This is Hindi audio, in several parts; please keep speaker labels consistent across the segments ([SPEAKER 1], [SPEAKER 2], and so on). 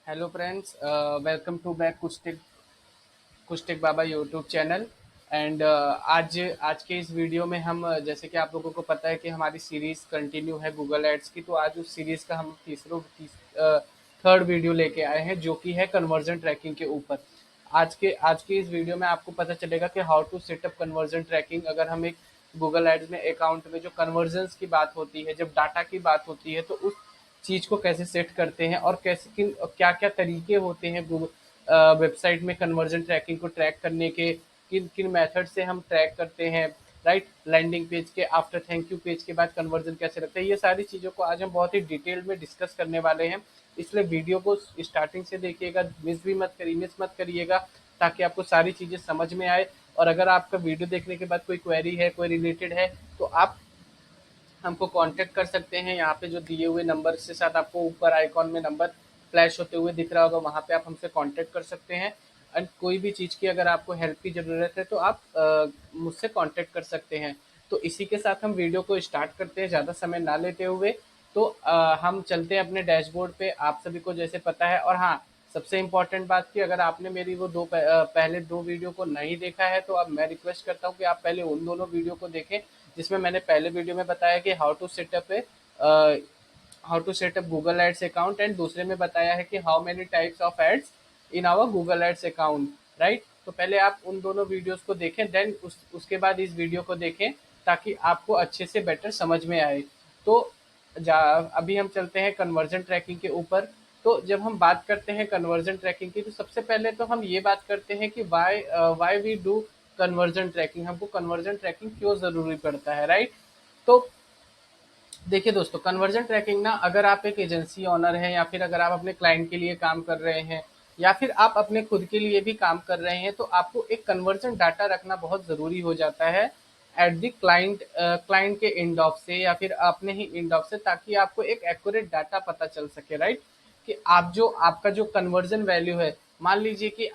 [SPEAKER 1] Hello friends, welcome to back कुछ tech Baba YouTube channel. And आज आज के इस वीडियो में हम जैसे कि आप लोगों को पता है कि हमारी सीरीज कंटिन्यू है गूगल एड्स की। तो आज उस सीरीज का हम थर्ड वीडियो लेके आए हैं जो कि है कन्वर्जन ट्रैकिंग के ऊपर। आज के इस वीडियो में आपको पता चलेगा कि how to set up conversion tracking. अगर हम एक गूगल एड्स में अकाउंट में जो कन्वर्जन की बात होती है, जब डाटा की बात होती है, तो उस चीज को कैसे सेट करते हैं और कैसे किन क्या क्या तरीके होते हैं वेबसाइट में कन्वर्जन ट्रैकिंग को ट्रैक करने के, किन किन मेथड से हम ट्रैक करते हैं। राइट, लैंडिंग पेज के आफ्टर थैंक यू पेज के बाद कन्वर्जन कैसे लगता है, ये सारी चीज़ों को आज हम बहुत ही डिटेल में डिस्कस करने वाले हैं। इसलिए वीडियो को स्टार्टिंग से देखिएगा, मिस मत करिएगा, ताकि आपको सारी चीज़ें समझ में आए। और अगर आपका वीडियो देखने के बाद कोई क्वेरी है, कोई रिलेटेड है, तो आप हमको कांटेक्ट कर सकते हैं। यहाँ पे जो दिए हुए नंबर के साथ आपको ऊपर आइकॉन में नंबर फ्लैश होते हुए दिख रहा होगा, वहाँ पे आप हमसे कांटेक्ट कर सकते हैं। एंड कोई भी चीज़ की अगर आपको हेल्प की ज़रूरत है तो आप मुझसे कांटेक्ट कर सकते हैं। तो इसी के साथ हम वीडियो को स्टार्ट करते हैं, ज़्यादा समय ना लेते हुए। तो हम चलते हैं अपने डैशबोर्ड पे, आप सभी को जैसे पता है। और हाँ, सबसे इम्पोर्टेंट बात की, अगर आपने मेरी वो पहले दो वीडियो को नहीं देखा है तो अब मैं रिक्वेस्ट करता हूँ कि आप पहले उन दोनों वीडियो को देखें, जिसमें मैंने पहले वीडियो में बताया कि how to set up Google ads account, and दूसरे में बताया है कि how many types of ads in our Google ads account. Right, तो पहले आप उन दोनों वीडियोस को देखें, देन उसके बाद इस वीडियो को देखें, ताकि आपको अच्छे से बेटर समझ में आए। तो जा अभी हम चलते हैं कन्वर्जन ट्रैकिंग के ऊपर। तो जब हम बात करते हैं कन्वर्जन ट्रैकिंग की, तो सबसे पहले तो हम ये बात करते हैं कि why we do conversion tracking, हमको कन्वर्जन ट्रैकिंग क्यों जरूरी पड़ता है। राइट, तो देखिए दोस्तों, कन्वर्जन ट्रैकिंग ना, अगर आप एक एजेंसी ऑनर हैं, या फिर अगर आप अपने क्लाइंट के लिए काम कर रहे हैं, या फिर आप अपने खुद के लिए भी काम कर रहे हैं, तो आपको एक कन्वर्जन डाटा रखना बहुत ज़रूरी हो जाता है एट द क्लाइंट के एंड ऑफ से, या फिर अपने ही एंड ऑफ से, ताकि आपको एक एक्यूरेट डाटा पता चल सके। राइट, कि आपका जो कन्वर्जन वैल्यू है, मान लीजिए कि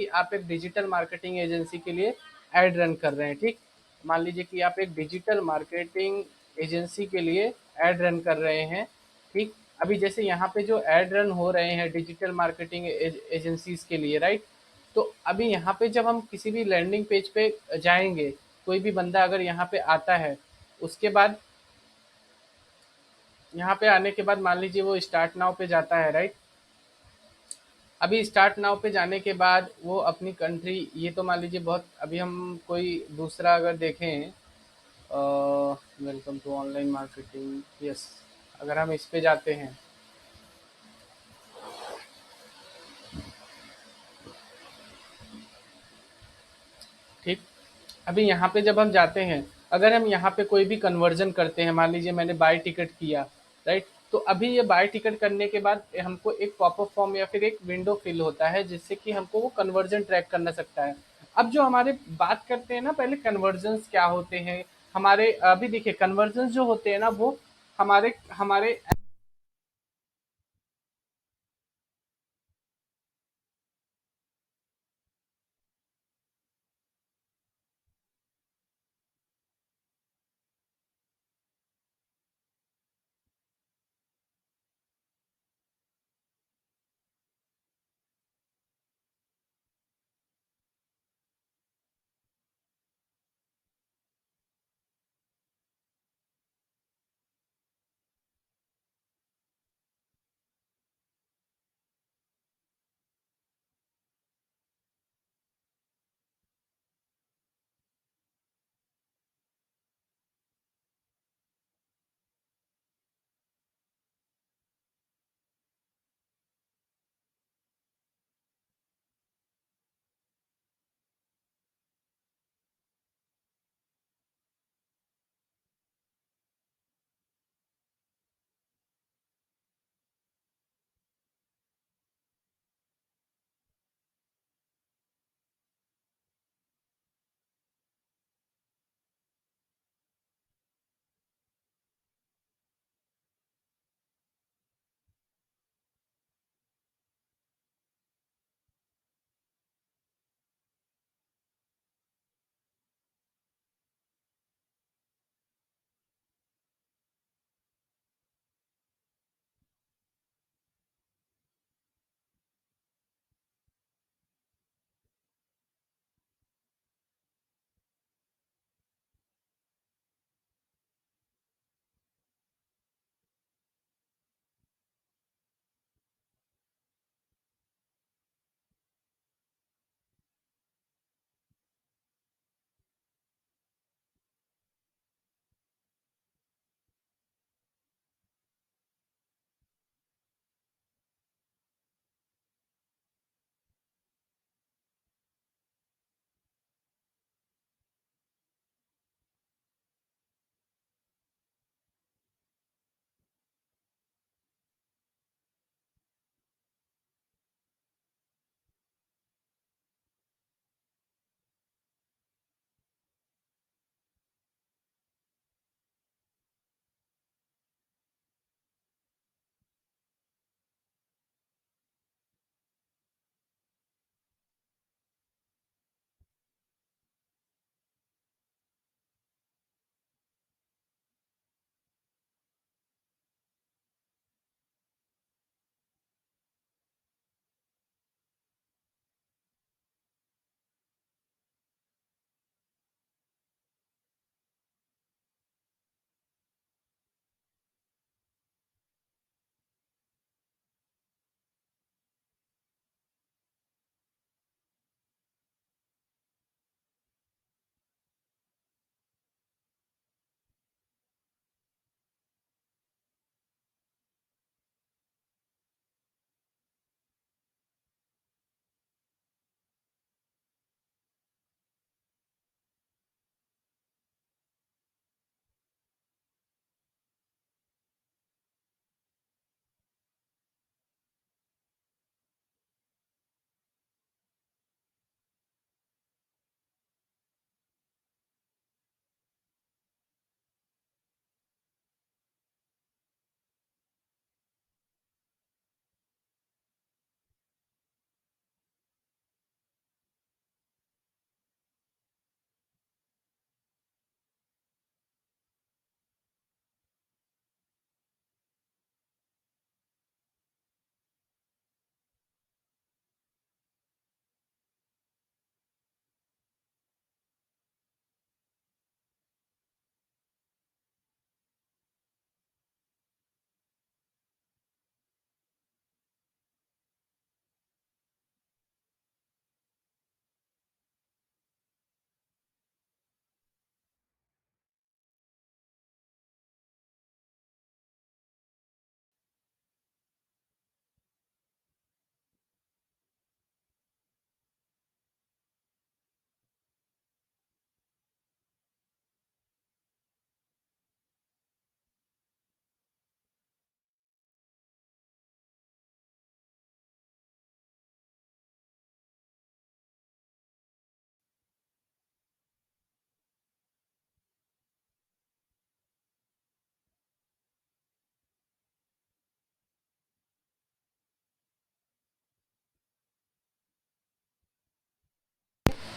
[SPEAKER 1] आप एक डिजिटल मार्केटिंग एजेंसी के लिए एड रन कर रहे हैं। ठीक, मान लीजिए कि आप एक डिजिटल मार्केटिंग एजेंसी के लिए एड रन कर रहे हैं। ठीक, अभी जैसे यहाँ पे जो एड रन हो रहे हैं डिजिटल मार्केटिंग एजेंसीज के लिए। राइट, तो अभी यहाँ पे जब हम किसी भी लैंडिंग पेज पे जाएंगे, कोई भी बंदा अगर यहाँ पे आता है, उसके बाद यहाँ पे आने के बाद मान लीजिए वो स्टार्ट नाउ पे जाता है। राइट, अभी स्टार्ट नाउ पे जाने के बाद वो अपनी कंट्री, ये तो मान लीजिए बहुत, अभी हम कोई दूसरा अगर देखें, welcome to online marketing, yes, अगर हम इस पे जाते हैं। ठीक, अभी यहाँ पे जब हम जाते हैं, अगर हम यहाँ पे कोई भी कन्वर्जन करते हैं, मान लीजिए मैंने बाय टिकट किया। राइट, तो अभी ये बाय टिकट करने के बाद हमको एक पॉपअप फॉर्म या फिर एक विंडो फिल होता है, जिससे कि हमको वो कन्वर्जन ट्रैक करना सकता है। अब जो हमारे बात करते हैं ना, पहले कन्वर्जन क्या होते हैं हमारे, अभी देखिए कन्वर्जन जो होते हैं ना, वो हमारे हमारे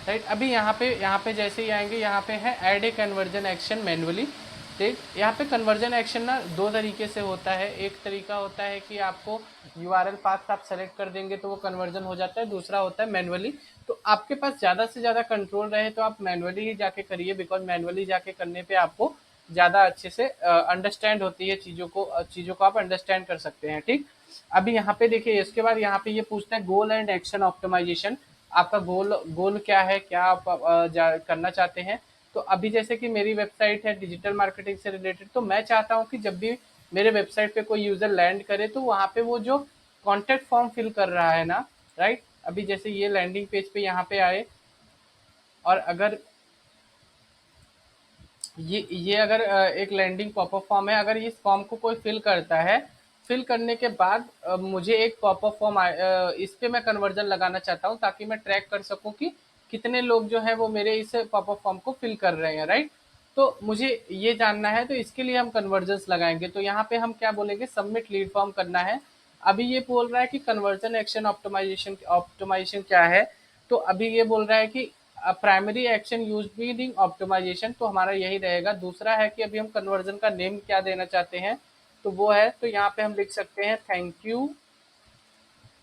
[SPEAKER 1] राइट। अभी यहाँ पे जैसे ही आएंगे, यहाँ पे है add a conversion action manually. ठीक, यहाँ पे कन्वर्जन एक्शन ना दो तरीके से होता है। एक तरीका होता है कि आपको यूआरएल पाथ आप सेलेक्ट कर देंगे तो वो कन्वर्जन हो जाता है, दूसरा होता है मैनुअली। तो आपके पास ज़्यादा से ज़्यादा कंट्रोल रहे तो आप मैनुअली ही जाके करिए, बिकॉज मैनुअली जाके करने पे आपको ज़्यादा अच्छे से अंडरस्टैंड होती है चीज़ों को आप अंडरस्टैंड कर सकते हैं। ठीक, अभी यहाँ पे देखिए, इसके बाद यहाँ पे ये पूछता है गोल एंड एक्शन ऑप्टिमाइजेशन। आपका गोल गोल क्या है, क्या आप करना चाहते हैं। तो अभी जैसे कि मेरी वेबसाइट है डिजिटल मार्केटिंग से रिलेटेड, तो मैं चाहता हूँ कि जब भी मेरे वेबसाइट पे कोई यूजर लैंड करे तो वहाँ पे वो जो कॉन्टेक्ट फॉर्म फिल कर रहा है ना, राइट। अभी जैसे ये लैंडिंग पेज पे यहाँ पे आए, और अगर ये अगर एक लैंडिंग पॉपअप फॉर्म है, अगर इस फॉर्म को कोई फिल करता है, फिल करने के बाद मुझे एक पॉपअप फॉर्म इस पे मैं कन्वर्जन लगाना चाहता हूँ ताकि मैं ट्रैक कर सकूं कि कितने लोग जो है वो मेरे इस पॉपअप फॉर्म को फिल कर रहे हैं, राइट। तो मुझे ये जानना है, तो इसके लिए हम कन्वर्जन्स लगाएंगे। तो यहाँ पे हम क्या बोलेंगे, सबमिट लीड फॉर्म करना है। अभी ये बोल रहा है कि कन्वर्जन एक्शन ऑप्टिमाइजेशन ऑप्टिमाइजेशन क्या है। तो अभी ये बोल रहा है कि primary action use in optimisation, तो हमारा यही रहेगा। दूसरा है कि अभी हम कन्वर्जन का नेम क्या देना चाहते हैं, तो वो है, तो यहाँ पे हम लिख सकते हैं थैंक यू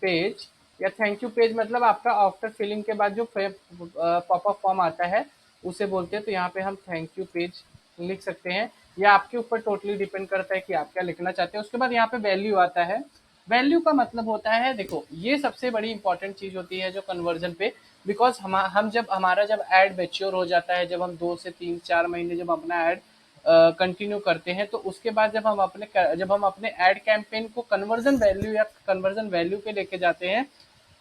[SPEAKER 1] पेज, या थैंक यू पेज मतलब आपका आफ्टर फिलिंग के बाद जो पॉपअप फॉर्म आता है उसे बोलते हैं। तो यहाँ पे हम थैंक यू पेज लिख सकते हैं, या आपके ऊपर टोटली डिपेंड करता है कि आप क्या लिखना चाहते हैं। उसके बाद यहाँ पे वैल्यू आता है। वैल्यू का मतलब होता है, देखो ये सबसे बड़ी इंपॉर्टेंट चीज होती है जो कन्वर्जन पे, बिकॉज हम जब हमारा जब एड मेच्योर हो जाता है, जब हम 2 से 3 4 महीने जब अपना एड कंटिन्यू करते हैं, तो उसके बाद जब हम अपने एड कैंपेन को कन्वर्जन वैल्यू या कन्वर्जन वैल्यू पे लेके जाते हैं,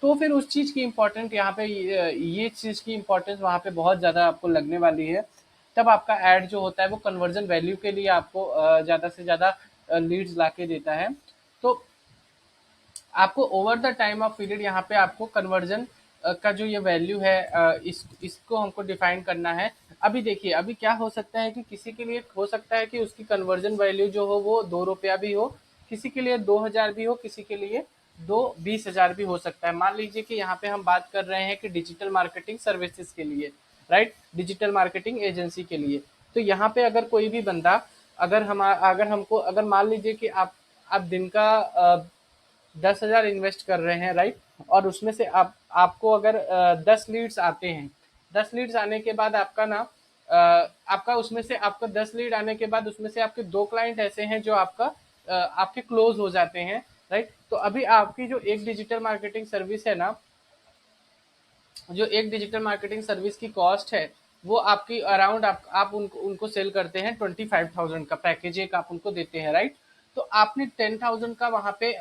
[SPEAKER 1] तो फिर उस चीज की इम्पोर्टेंट यहाँ पे ये चीज की इम्पोर्टेंस वहाँ पे बहुत ज्यादा आपको लगने वाली है। तब आपका एड जो होता है वो कन्वर्जन वैल्यू के लिए आपको ज्यादा से ज्यादा लीड्स ला के देता है। तो आपको over the time of period यहाँ पे आपको कन्वर्जन का जो ये वैल्यू है इसको हमको डिफाइन करना है। अभी देखिए, अभी क्या हो सकता है कि किसी के लिए हो सकता है कि उसकी कन्वर्जन वैल्यू जो हो वो 2 रुपया भी हो, किसी के लिए 2 हजार भी हो, किसी के लिए 20 हजार भी हो सकता है। मान लीजिए कि यहाँ पे हम बात कर रहे हैं कि डिजिटल मार्केटिंग सर्विसेज के लिए, राइट, डिजिटल मार्केटिंग एजेंसी के लिए। तो यहाँ पे अगर कोई भी बंदा, अगर हमको, अगर मान लीजिए कि आप दिन का 10 हजार इन्वेस्ट कर रहे हैं, राइट, और उसमें से आपको अगर 10 लीड्स आते हैं, 10 लीड्स आने के बाद आपका ना आपका उसमें से आपका 10 लीड आने के बाद उसमें से आपके 2 क्लाइंट ऐसे हैं जो आपके क्लोज हो जाते हैं, राइट। तो अभी आपकी जो एक डिजिटल मार्केटिंग सर्विस है ना, जो एक डिजिटल मार्केटिंग सर्विस की कॉस्ट है, वो आपकी अराउंड आप उनको सेल करते हैं 25,000 का पैकेज एक आप उनको देते हैं, राइट। तो आपने 10,000 का वहां पे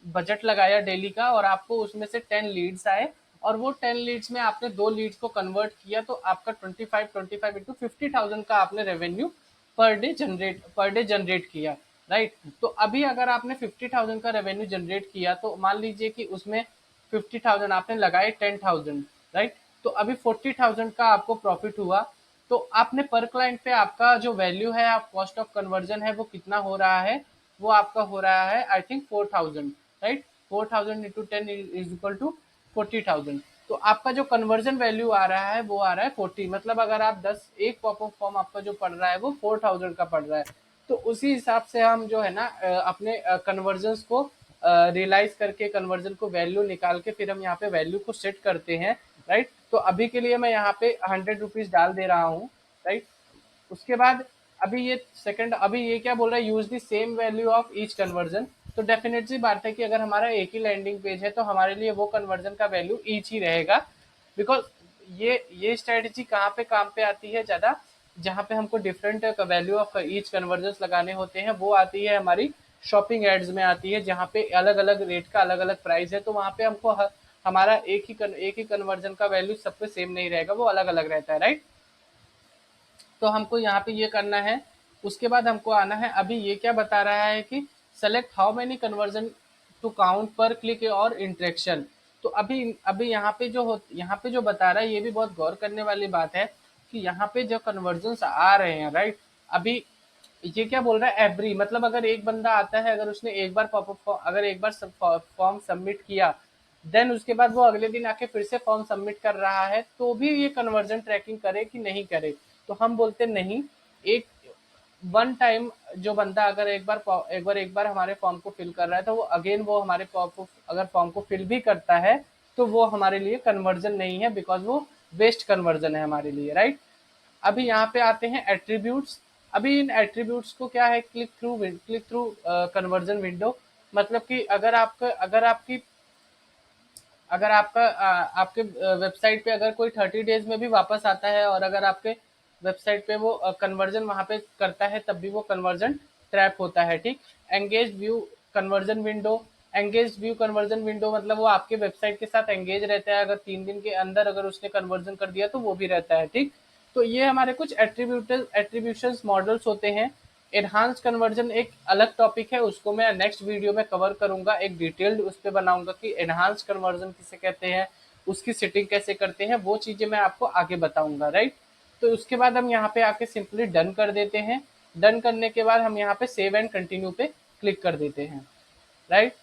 [SPEAKER 1] बजट लगाया डेली का, और आपको उसमें से 10 लीड्स आए, और वो 10 लीड्स में आपने 2 लीड्स को कन्वर्ट किया, तो आपका 25 इंटू 50,000 का आपने रेवेन्यू पर डे जनरेट किया, राइट। तो अभी अगर आपने 50,000 का रेवेन्यू जनरेट किया, तो मान लीजिए कि उसमें 50,000 आपने लगाए 10,000, राइट। तो अभी 40,000 का आपको प्रॉफिट हुआ। तो आपने पर क्लाइंट पे आपका जो वैल्यू है, आप कॉस्ट ऑफ कन्वर्जन है, वो कितना हो रहा है, वो आपका हो रहा है I think 4,000, right. 4,000 into 10 is equal to 40,000। तो आपका जो कन्वर्जन वैल्यू आ रहा है वो आ रहा है 40, मतलब अगर आप 10 एक पॉपअप फॉर्म आपका जो पड़ रहा है वो 4,000 का पड़ रहा है। तो उसी हिसाब से हम जो है ना अपने कन्वर्जन को रियलाइज करके, कन्वर्जन को वैल्यू निकाल के फिर हम यहाँ पे वैल्यू को सेट करते हैं, राइट। तो अभी के लिए मैं यहाँ पे 100 रुपीज डाल दे रहा हूँ, राइट। उसके बाद अभी ये सेकंड, अभी ये क्या बोल रहा है, use the same value of each conversion. तो डेफिनेटली बात है कि अगर हमारा एक ही लैंडिंग पेज है तो हमारे लिए वो कन्वर्जन का वैल्यू ईच ही रहेगा, बिकॉज ये स्ट्रेटेजी कहाँ पे काम पे आती है ज्यादा, जहाँ पे हमको different value of each conversion लगाने होते हैं, वो आती है हमारी शॉपिंग एड्स में आती है, जहाँ पे अलग अलग रेट का अलग अलग प्राइस है। तो वहाँ पे हमको हमारा एक ही कन्वर्जन का वैल्यू सब पे सेम नहीं रहेगा, वो अलग अलग रहता है, राइट। तो हमको यहाँ पे ये करना है। उसके बाद हमको आना है, अभी ये क्या बता रहा है कि select how many conversion to count पर क्लिक और इंटरेक्शन। तो अभी अभी यहाँ पे जो बता रहा है, ये भी बहुत गौर करने वाली बात है कि यहाँ पे जो कन्वर्जन आ रहे हैं, राइट। अभी ये क्या बोल रहा है, एवरी, मतलब अगर एक बंदा आता है, अगर उसने एक बार पॉपअप, अगर एक बार फॉर्म सबमिट किया, देन उसके बाद वो अगले दिन आके फिर से फॉर्म सबमिट कर रहा है, तो भी ये कन्वर्जन ट्रैकिंग करे कि नहीं करे? तो हम बोलते नहीं। एक वन टाइम जो बंदा अगर एक बार हमारे फॉर्म को फिल कर रहा है, तो वो अगेन वो हमारे फॉर्म को अगर फॉर्म को फिल भी करता है, तो वो हमारे लिए कन्वर्जन नहीं है, बिकॉज वो वेस्ट कन्वर्जन है हमारे लिए, राइट? अभी यहाँ पे आते हैं एट्रीब्यूट्स। अभी इन एट्रीब्यूट्स को क्या है, क्लिक थ्रू कन्वर्जन विंडो। मतलब कि आपके वेबसाइट पे अगर कोई 30 डेज में भी वापस आता है, और अगर आपके वेबसाइट पे वो कन्वर्जन वहां पे करता है, तब भी वो कन्वर्जन ट्रैप होता है, ठीक? Engage view conversion window. Engage view conversion window मतलब वो आपके वेबसाइट के साथ एंगेज रहता है, अगर 3 दिन के अंदर अगर उसने कन्वर्जन कर दिया तो वो भी रहता है, ठीक? तो ये हमारे कुछ एट्रीब्यूशन मॉडल्स होते हैं। एनहांस कन्वर्जन एक अलग टॉपिक है, उसको मैं नेक्स्ट वीडियो में कवर करूंगा, एक डिटेल्ड उस पर बनाऊंगा कि एनहांस कन्वर्जन किसे कहते हैं, उसकी सेटिंग कैसे करते हैं, वो चीजें मैं आपको आगे बताऊंगा, राइट? तो उसके बाद हम यहाँ पे आके सिंपली डन कर देते हैं। डन करने के बाद हम यहाँ पे सेव एंड कंटिन्यू पे क्लिक कर देते हैं, राइट?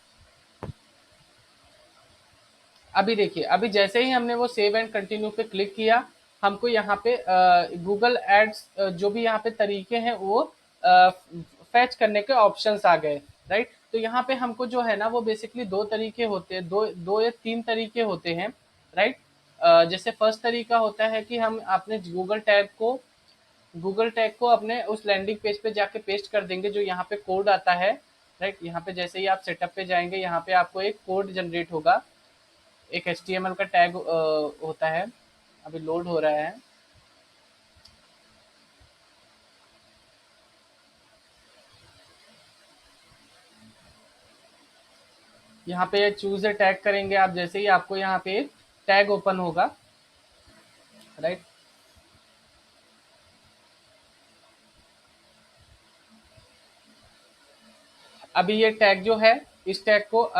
[SPEAKER 1] अभी देखिए, अभी जैसे ही हमने वो सेव एंड कंटिन्यू पे क्लिक किया, हमको यहाँ पे गूगल एड्स जो भी यहाँ पे तरीके हैं वो फैच करने के ऑप्शंस आ गए, राइट? तो यहाँ पे हमको जो है ना, वो बेसिकली दो तरीके होते हैं, दो दो या तीन तरीके होते हैं, राइट? जैसे फर्स्ट तरीका होता है कि हम अपने गूगल टैग को अपने उस लैंडिंग पेज पे जाके पेस्ट कर देंगे, जो यहाँ पे कोड आता है, राइट? यहाँ पे जैसे ही आप सेटअप पे जाएंगे, यहाँ पे आपको एक कोड जनरेट होगा, एक HTML का टैग होता है। अभी लोड हो रहा है। यहाँ पे चूज ए टैग करेंगे आप, जैसे ही आपको यहाँ पे टैग ओपन होगा, राइट? अभी ये टैग जो है, इस टैग को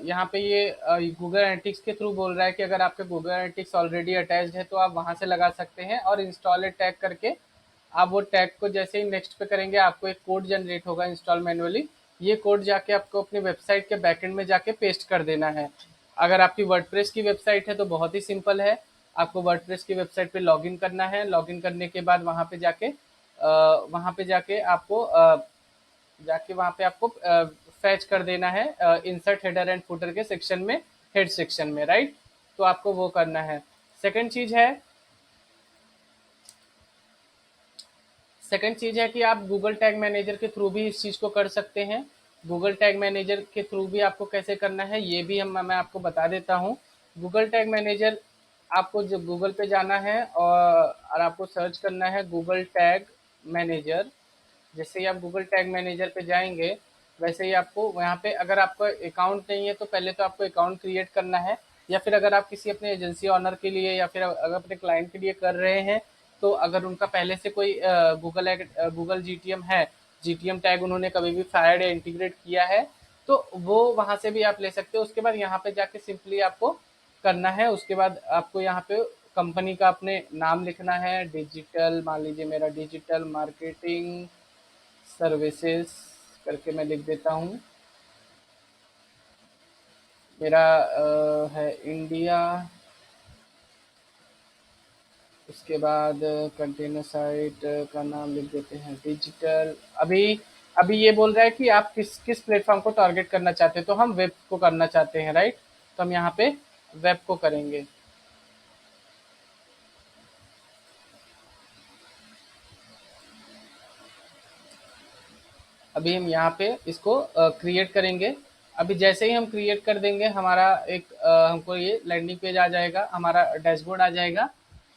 [SPEAKER 1] यहाँ पे ये गूगल एनालिटिक्स के थ्रू बोल रहा है कि अगर आपके गूगल एनालिटिक्स ऑलरेडी अटैच्ड है तो आप वहां से लगा सकते हैं, और इंस्टॉल टैग करके आप वो टैग को जैसे ही नेक्स्ट पे करेंगे, आपको एक कोड जनरेट होगा इंस्टॉल मैनुअली। ये कोड जाके आपको अपनी वेबसाइट के बैकएंड में जाके पेस्ट कर देना है। अगर आपकी वर्डप्रेस की वेबसाइट है तो बहुत ही सिंपल है। आपको वर्डप्रेस की वेबसाइट पे लॉगिन करना है। लॉगिन करने के बाद वहां पे जाके आपको फैच कर देना है इंसर्ट हेडर एंड फुटर के सेक्शन में, हेड सेक्शन में, राइट? तो आपको वो करना है। सेकंड चीज है सेकंड चीज है कि आप गूगल टैग मैनेजर के थ्रू भी इस चीज को कर सकते हैं। गूगल टैग मैनेजर के थ्रू भी आपको कैसे करना है, ये भी मैं आपको बता देता हूँ। गूगल टैग मैनेजर, आपको जब गूगल पे जाना है और आपको सर्च करना है गूगल टैग मैनेजर। जैसे ही आप गूगल टैग मैनेजर पे जाएंगे, वैसे ही आपको यहाँ पे, अगर आपका अकाउंट नहीं है तो पहले तो आपको अकाउंट क्रिएट करना है, या फिर अगर आप किसी अपने एजेंसी ऑनर के लिए या फिर अगर अपने क्लाइंट के लिए कर रहे हैं, तो अगर उनका पहले से कोई गूगल जीटीएम है, जीटीएम टैग उन्होंने कभी भी फायर्ड या इंटीग्रेट किया है, तो वो वहां से भी आप ले सकते हो। उसके बाद यहाँ पे जाके सिंपली आपको करना है, उसके बाद आपको यहाँ पे कंपनी का अपने नाम लिखना है, डिजिटल, मान लीजिए मेरा डिजिटल मार्केटिंग सर्विसेज करके मैं लिख देता हूँ। मेरा है इंडिया। उसके बाद कंटेनर साइट का नाम लिख देते हैं डिजिटल। अभी अभी ये बोल रहा है कि आप किस किस प्लेटफॉर्म को टारगेट करना चाहते हैं, तो हम वेब को करना चाहते हैं, राइट? तो हम यहाँ पे वेब को करेंगे। अभी हम यहाँ पे इसको क्रिएट करेंगे। अभी जैसे ही हम क्रिएट कर देंगे, हमारा हमको ये लैंडिंग पेज आ जाएगा, हमारा डैशबोर्ड आ जाएगा।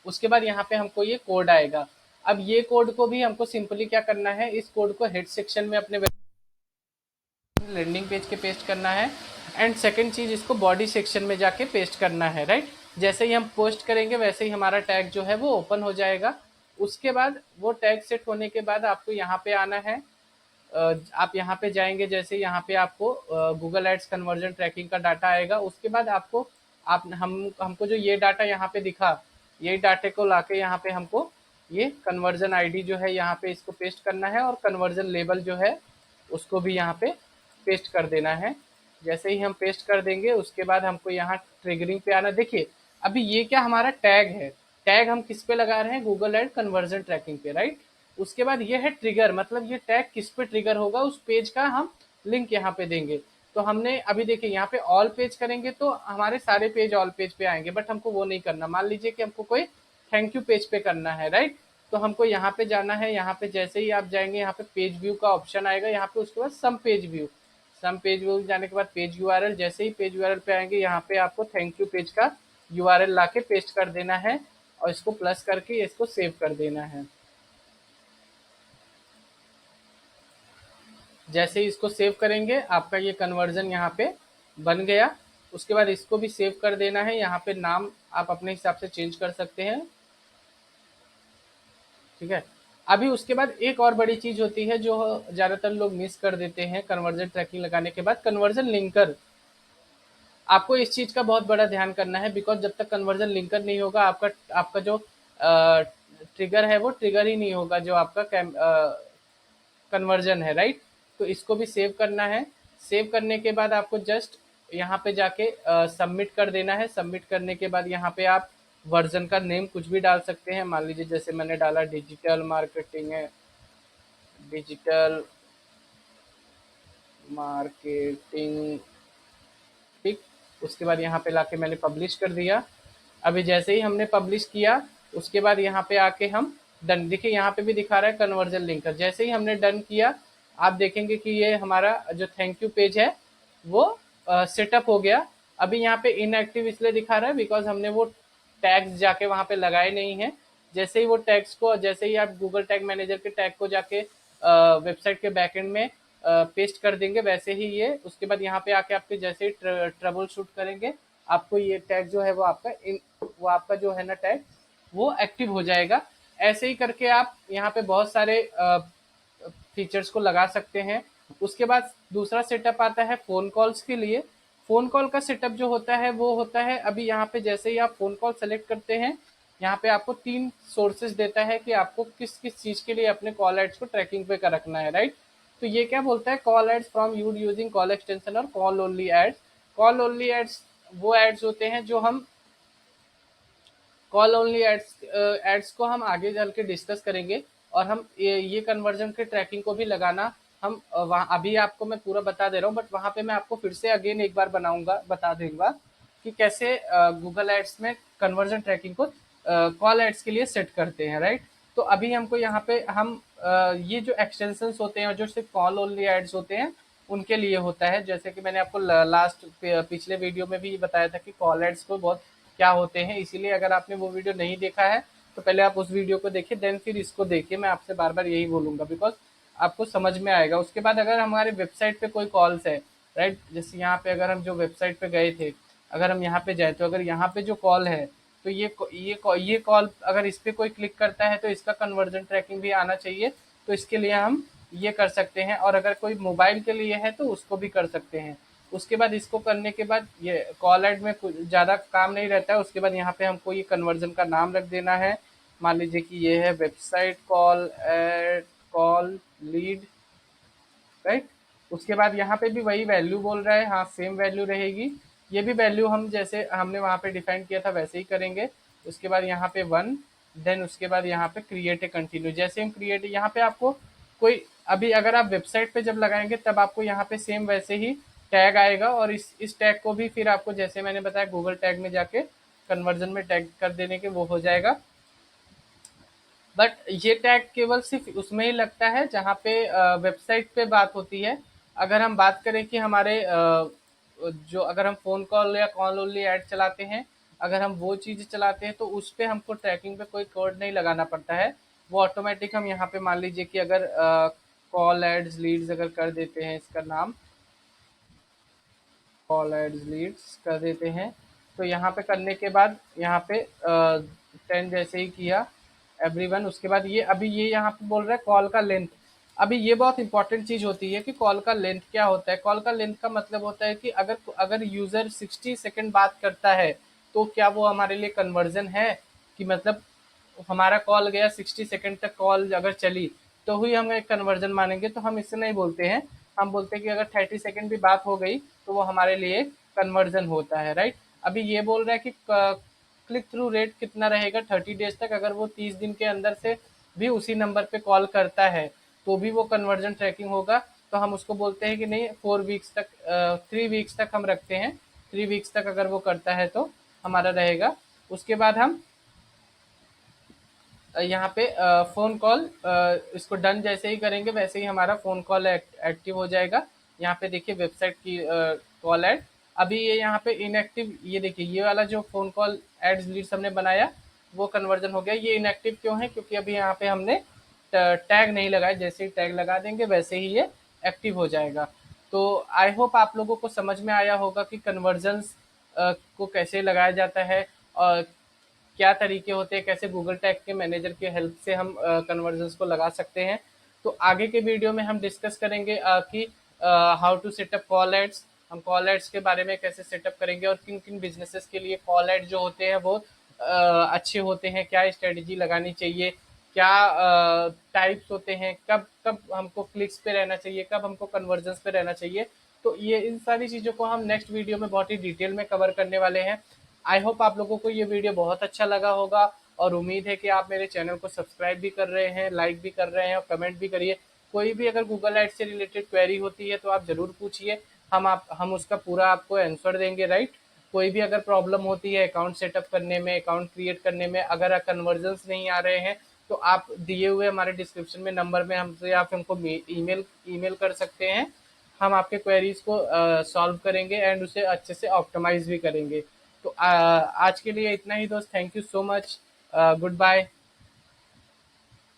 [SPEAKER 1] उसके बाद यहाँ पे हमको ये कोड आएगा। अब ये कोड को भी हमको सिंपली क्या करना है, इस कोड को हेड सेक्शन में अपने लैंडिंग पेज के पेस्ट करना है, एंड सेकंड चीज, इसको बॉडी सेक्शन में जाके पेस्ट करना है, राइट? जैसे ही हम पोस्ट करेंगे, वैसे ही हमारा टैग जो है वो ओपन हो जाएगा। उसके बाद वो टैग सेट होने के बाद आपको यहाँ पे आना है। आप यहाँ पे जाएंगे, जैसे यहाँ पे आपको गूगल एड्स कन्वर्जन ट्रैकिंग का डाटा आएगा। उसके बाद आपको आप हम हमको जो ये डाटा यहाँ पे दिखा, ये डाटे को लाके यहाँ पे हमको ये कन्वर्जन आईडी जो है यहाँ पे इसको पेस्ट करना है, और कन्वर्जन लेबल जो है उसको भी यहाँ पे पेस्ट कर देना है। जैसे ही हम पेस्ट कर देंगे उसके बाद हमको यहाँ ट्रिगरिंग पे आना। देखिए अभी ये क्या हमारा टैग है, टैग हम किस पे लगा रहे हैं, गूगल एड कन्वर्जन ट्रैकिंग पे, राइट। उसके बाद ये है ट्रिगर, मतलब ये टैग किस पे ट्रिगर होगा, उस पेज का हम लिंक यहाँ पे देंगे। तो हमने अभी देखिए यहाँ पे ऑल पेज करेंगे तो हमारे सारे पेज ऑल पेज पे आएंगे, बट हमको वो नहीं करना। मान लीजिए कि हमको कोई थैंक यू पेज पे करना है, राइट। तो हमको यहाँ पे जाना है, यहाँ पे जैसे ही आप जाएंगे यहाँ पे पेज व्यू का ऑप्शन आएगा, यहाँ पे उसके बाद सम पेज व्यू, सम पेज व्यू जाने के बाद पेज यूआरएल, जैसे ही पेज यूआरएल पे आएंगे यहाँ पे आपको थैंक यू पेज का यूआरएल लाके पेस्ट कर देना है और इसको प्लस करके इसको सेव कर देना है। जैसे ही इसको सेव करेंगे आपका ये कन्वर्जन यहाँ पे बन गया। उसके बाद इसको भी सेव कर देना है, यहाँ पे नाम आप अपने हिसाब से चेंज कर सकते हैं, ठीक है। अभी उसके बाद एक और बड़ी चीज होती है जो ज्यादातर लोग मिस कर देते हैं कन्वर्जन ट्रैकिंग लगाने के बाद, कन्वर्जन लिंकर। आपको इस चीज का बहुत बड़ा ध्यान करना है, बिकॉज जब तक कन्वर्जन लिंकर नहीं होगा आपका आपका जो ट्रिगर है वो ट्रिगर ही नहीं होगा, जो आपका कन्वर्जन है, राइट। तो इसको भी सेव करना है। सेव करने के बाद आपको जस्ट यहाँ पे जाके सबमिट कर देना है। सबमिट करने के बाद यहाँ पे आप वर्जन का नेम कुछ भी डाल सकते हैं, मान लीजिए जैसे मैंने डाला डिजिटल मार्केटिंग है, डिजिटल मार्केटिंग, ठीक। उसके बाद यहाँ पे लाके मैंने पब्लिश कर दिया। अभी जैसे ही हमने पब्लिश किया उसके बाद यहाँ पे आके हम डन, देखिए यहाँ पे भी दिखा रहा है कन्वर्जन लिंकर। जैसे ही हमने डन किया आप देखेंगे कि ये हमारा जो थैंक यू पेज है वो सेटअप हो गया। अभी यहाँ पे इनएक्टिव इसलिए दिखा रहा है बिकॉज हमने वो टैग्स जाके वहां पे लगाए नहीं है। जैसे ही वो टैग्स को, जैसे ही आप गूगल टैग मैनेजर के टैग को जाके वेबसाइट के बैकएंड में पेस्ट कर देंगे वैसे ही ये, उसके बाद यहाँ पे आके आपके जैसे ही ट्रबल शूट करेंगे आपको ये टैग जो है वो आपका वो आपका जो है ना टैग वो एक्टिव हो जाएगा। ऐसे ही करके आप यहाँ पे बहुत सारे फीचर्स को लगा सकते हैं। उसके बाद दूसरा सेटअप आता है फोन कॉल्स के लिए। फोन कॉल का सेटअप जो होता है वो होता है, अभी यहाँ पे जैसे ही आप फोन कॉल सेलेक्ट करते हैं यहाँ पे आपको 3 सोर्सेज देता है कि आपको किस किस चीज के लिए अपने कॉल एड्स को ट्रैकिंग पे कर रखना है, राइट। तो ये क्या बोलता है, call ads from you using call extension और call only ads. Call only ads वो एड्स होते हैं जो हम कॉल ओनली एड्स एड्स को हम आगे चल के डिस्कस करेंगे। और हम ये कन्वर्जन के ट्रैकिंग को भी लगाना हम वहाँ अभी आपको मैं पूरा बता दे रहा हूँ, बट वहाँ पे मैं आपको फिर से अगेन एक बार बता दूंगा कि कैसे गूगल एड्स में कन्वर्जन ट्रैकिंग को कॉल एड्स के लिए सेट करते हैं, राइट। तो अभी हमको यहाँ पे हम ये जो एक्सटेंशंस होते हैं जो सिर्फ कॉल ओनली एड्स होते हैं उनके लिए होता है। जैसे कि मैंने आपको लास्ट पिछले वीडियो में भी बताया था कि कॉल एड्स को बहुत क्या होते हैं, इसीलिए अगर आपने वो वीडियो नहीं देखा है तो पहले आप उस वीडियो को देखिए, देन फिर इसको देखिए। मैं आपसे बार बार यही बोलूंगा बिकॉज आपको समझ में आएगा। उसके बाद अगर हमारे वेबसाइट पे कोई कॉल्स है, राइट, जैसे यहाँ पे अगर हम जो वेबसाइट पे गए थे अगर हम यहाँ पे जाए तो अगर यहाँ पे जो कॉल है तो ये कॉल अगर इस पे कोई क्लिक करता है तो इसका कन्वर्जन ट्रैकिंग भी आना चाहिए। तो इसके लिए हम ये कर सकते हैं, और अगर कोई मोबाइल के लिए है तो उसको भी कर सकते हैं। उसके बाद इसको करने के बाद ये कॉल एड में कुछ ज़्यादा काम नहीं रहता है। उसके बाद यहाँ पे हमको ये कन्वर्जन का नाम रख देना है। मान लीजिए कि ये है website call ad call lead, right. उसके बाद यहाँ पे भी वही वैल्यू बोल रहा है, हाँ सेम वैल्यू रहेगी। ये भी वैल्यू हम जैसे हमने वहाँ पे डिफाइन किया था वैसे ही करेंगे। उसके बाद यहाँ पे 1, देन उसके बाद यहाँ पे क्रिएट ए कंटिन्यू। जैसे हम क्रिएट, यहाँ पे आपको कोई अभी अगर आप वेबसाइट पे जब लगाएंगे तब आपको यहाँ पे सेम वैसे ही टैग आएगा, और इस टैग को भी फिर आपको जैसे मैंने बताया गूगल टैग में जाके कन्वर्जन में टैग कर देने के वो हो जाएगा। बट ये टैग केवल सिर्फ उसमें ही लगता है जहाँ पे वेबसाइट पे बात होती है। अगर हम बात करें कि हमारे जो अगर हम फोन कॉल या कॉल ओनली ऐड चलाते हैं, अगर हम वो चीज चलाते हैं तो उस पे हमको ट्रैकिंग पे कोई कोड नहीं लगाना पड़ता है। वो ऑटोमेटिक हम यहाँ पे मान लीजिए कि अगर कॉल एड्स लीड्स अगर कर देते हैं, इसका नाम कॉल एड्स लीड्स कर देते हैं, तो यहाँ पे करने के बाद यहाँ पे 10 जैसे ही किया एवरीवन, उसके बाद ये अभी ये यहाँ पे बोल रहा है कॉल का लेंथ। अभी ये बहुत इंपॉर्टेंट चीज होती है कि कॉल का लेंथ क्या होता है। कॉल का लेंथ का मतलब होता है कि अगर अगर यूजर 60 सेकंड बात करता है तो क्या वो हमारे लिए कन्वर्जन है, कि मतलब हमारा कॉल गया 60 सेकंड तक कॉल अगर चली तो ही हम एक कन्वर्जन मानेंगे। तो हम इससे नहीं बोलते हैं, हम बोलते हैं कि अगर 30 सेकंड भी बात हो गई तो वो हमारे लिए कन्वर्जन होता है, राइट। अभी ये बोल रहा है कि क्लिक थ्रू रेट कितना रहेगा 30 डेज तक, अगर वो 30 दिन के अंदर से भी उसी नंबर पे कॉल करता है तो भी वो कन्वर्जन ट्रैकिंग होगा। तो हम उसको बोलते हैं कि नहीं, 4 वीक्स तक, 3 वीक्स तक हम रखते हैं। 3 वीक्स तक अगर वो करता है तो हमारा रहेगा। उसके बाद हम यहाँ पे फ़ोन कॉल, इसको डन जैसे ही करेंगे वैसे ही हमारा फ़ोन कॉल एक्टिव हो जाएगा। यहाँ पे देखिए वेबसाइट की कॉल ऐड। अभी ये यहाँ पे इनएक्टिव, ये देखिए ये वाला जो फ़ोन कॉल एड्स लीड्स हमने बनाया वो कन्वर्जन हो गया। ये इनएक्टिव क्यों है? क्योंकि अभी यहाँ पे हमने टैग नहीं लगाया। जैसे ही टैग लगा देंगे वैसे ही ये एक्टिव हो जाएगा। तो आई होप आप लोगों को समझ में आया होगा कि कन्वर्जन्स को कैसे लगाया जाता है और क्या तरीके होते हैं, कैसे गूगल टैग के मैनेजर की हेल्प से हम कन्वर्जन्स को लगा सकते हैं। तो आगे के वीडियो में हम डिस्कस करेंगे कि how to set up call ads. हम कॉल एड्स के बारे में कैसे सेटअप करेंगे और किन किन बिजनेसेस के लिए कॉल एड जो होते हैं वो अच्छे होते हैं, क्या स्ट्रेटजी लगानी चाहिए, क्या टाइप्स होते हैं, कब कब हमको क्लिक्स पे रहना चाहिए, कब हमको कन्वर्जन्स पे रहना चाहिए। तो ये इन सारी चीज़ों को हम नेक्स्ट वीडियो में बहुत ही डिटेल में कवर करने वाले हैं। आई होप आप लोगों को ये वीडियो बहुत अच्छा लगा होगा और उम्मीद है कि आप मेरे चैनल को सब्सक्राइब भी कर रहे हैं, लाइक भी कर रहे हैं और कमेंट भी करिए। कोई भी अगर गूगल एड से रिलेटेड क्वेरी होती है तो आप ज़रूर पूछिए, हम उसका पूरा आपको आंसर देंगे, राइट। कोई भी अगर प्रॉब्लम होती है अकाउंट सेटअप करने में, अकाउंट क्रिएट करने में, अगर कन्वर्जन्स नहीं आ रहे हैं तो आप दिए हुए हमारे डिस्क्रिप्शन में नंबर में हमसे आप हमको ईमेल ईमेल कर सकते हैं। हम आपके क्वेरीज को सॉल्व करेंगे एंड उसे अच्छे से ऑप्टिमाइज भी करेंगे। तो आज के लिए इतना ही दोस्त, thank you so much, good bye.